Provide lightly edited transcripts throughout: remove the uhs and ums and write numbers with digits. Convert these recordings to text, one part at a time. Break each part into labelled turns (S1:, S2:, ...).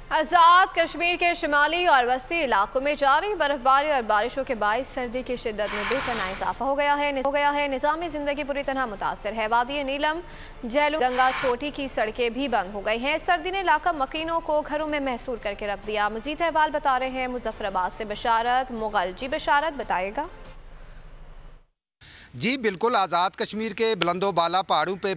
S1: आज़ाद कश्मीर के शिमाली और वस्ती इलाकों में जारी बर्फबारी और बारिशों के बायस सर्दी की शिद्दत में बेपनाह इजाफा हो गया है। निज़ामी ज़िंदगी पूरी तरह मुतासर है। वादी नीलम, जेलू, गंगा चोटी की सड़कें भी बंद हो गई हैं। सर्दी ने इलाका मकीनों को घरों में महसूर करके रख दिया। मजीद अहवाल बता रहे हैं मुजफ्फराबाद से बशारत मुगल। जी बशारत, बताएगा।
S2: जी बिल्कुल, आज़ाद कश्मीर के बुलंदो बाला पहाड़ों पे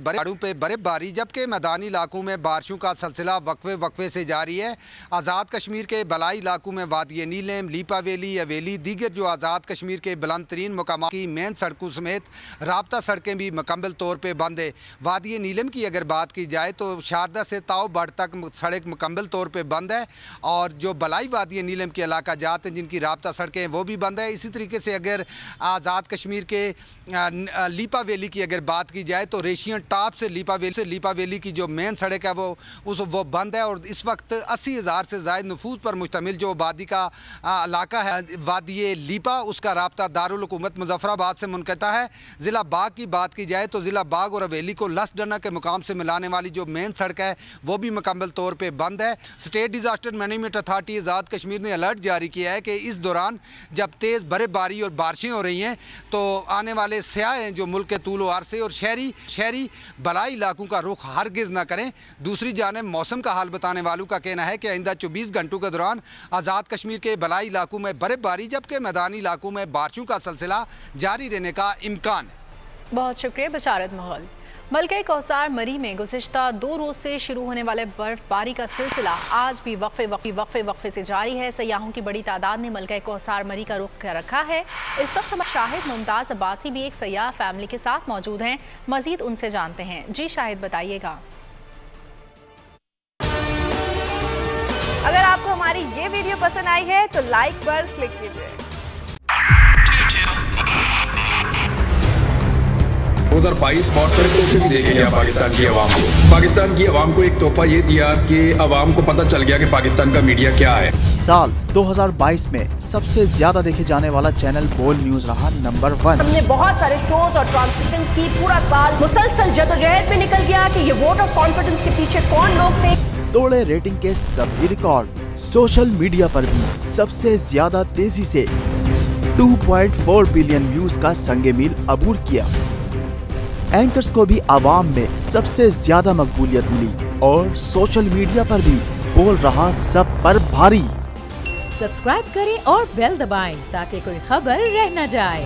S2: बर्फबारी जबकि मैदानी इलाकों में बारिशों का सिलसिला वक्फे से जारी है। आज़ाद कश्मीर के बलाई इलाकों में वादी नीलम, लीपा वैली, अवेली, दीगर जो आज़ाद कश्मीर के बुलंद तरीन मकामात की मेन सड़कों समेत राब्ता सड़कें भी मुकम्मल तौर पर बंद है। वादी नीलम की अगर बात की जाए तो शारदा से ताओ बड़ तक सड़क मुकम्मल तौर पर बंद है और जो बलाई वादी नीलम के इलाका जात हैं जिनकी राब्ता सड़कें वो भी बंद है। इसी तरीके से अगर आज़ाद कश्मीर के लीपा वैली की अगर बात की जाए तो रेशियन टॉप से लीपा वैली की जो मेन सड़क है वो बंद है और इस वक्त 80,000 से ज़ायद नफूस पर मुश्तमिल जो वादी का इलाका है वादी लीपा, उसका राब्ता दारुल हुकूमत मुजफ्फराबाद से मुनक़ता है। ज़िला बाग की बात की जाए तो ज़िला बाग और हवेली को लसडना के मुकाम से मिलाने वाली जो मेन सड़क है वो भी मुकम्मल तौर पर बंद है। State disaster management authority Azad Kashmir ने अलर्ट जारी किया है कि इस दौरान जब तेज़ बर्फबारी और बारिशें हो रही हैं तो आने वाले सयाह हैं जो मुल्क के तूल वार से और शहरी बलाई इलाकों का रुख हरगिज़ न करें। दूसरी जानिब मौसम का हाल बताने वालों का कहना है कि आइंदा 24 घंटों के दौरान आज़ाद कश्मीर के बलाई इलाकों में बर्फबारी जबकि मैदानी इलाकों में बारिशों का सिलसिला जारी रहने का इम्कान है।
S1: बहुत शुक्रिया बशारत महल। मलके कौसार मरी में गुज़िश्ता 2 रोज़ से शुरू होने वाले बर्फबारी का सिलसिला आज भी वक्फे से जारी है। सयाहों की बड़ी तादाद ने मलके कौसार मरी का रुख कर रखा है। इस वक्त हमारे शाहिद मुमताज़ अब्बासी भी एक सयाह फैमिली के साथ मौजूद हैं। मजीद उनसे जानते हैं। जी शाहिद, बताइएगा। अगर आपको हमारी ये वीडियो पसंद आई है तो लाइक पर क्लिक कीजिए।
S3: 2022 बहुत सारे तोहफे भी देखे गया पाकिस्तान की अवाम को एक तोहफा ये दिया कि अवाम को पता चल गया कि पाकिस्तान का मीडिया क्या है।
S4: साल 2022 में सबसे ज्यादा देखे जाने वाला चैनल बोल न्यूज रहा नंबर 1।
S5: हमने बहुत सारे शोज और ट्रांसमिशंस की। पूरा साल मुसलसल जदोजहद में निकल गया कि ये वोट ऑफ कॉन्फिडेंस के पीछे कौन लोग थे।
S4: तोड़े रेटिंग के सभी रिकॉर्ड। सोशल मीडिया पर भी सबसे ज्यादा तेजी से 2.4 बिलियन व्यूज का संगे मील अबूर किया। एंकर्स को भी आवाम में सबसे ज्यादा मकबूलियत मिली और सोशल मीडिया पर भी बोल रहा सब पर भारी।
S6: सब्सक्राइब करें और बेल दबाएं ताकि कोई खबर रह न जाए।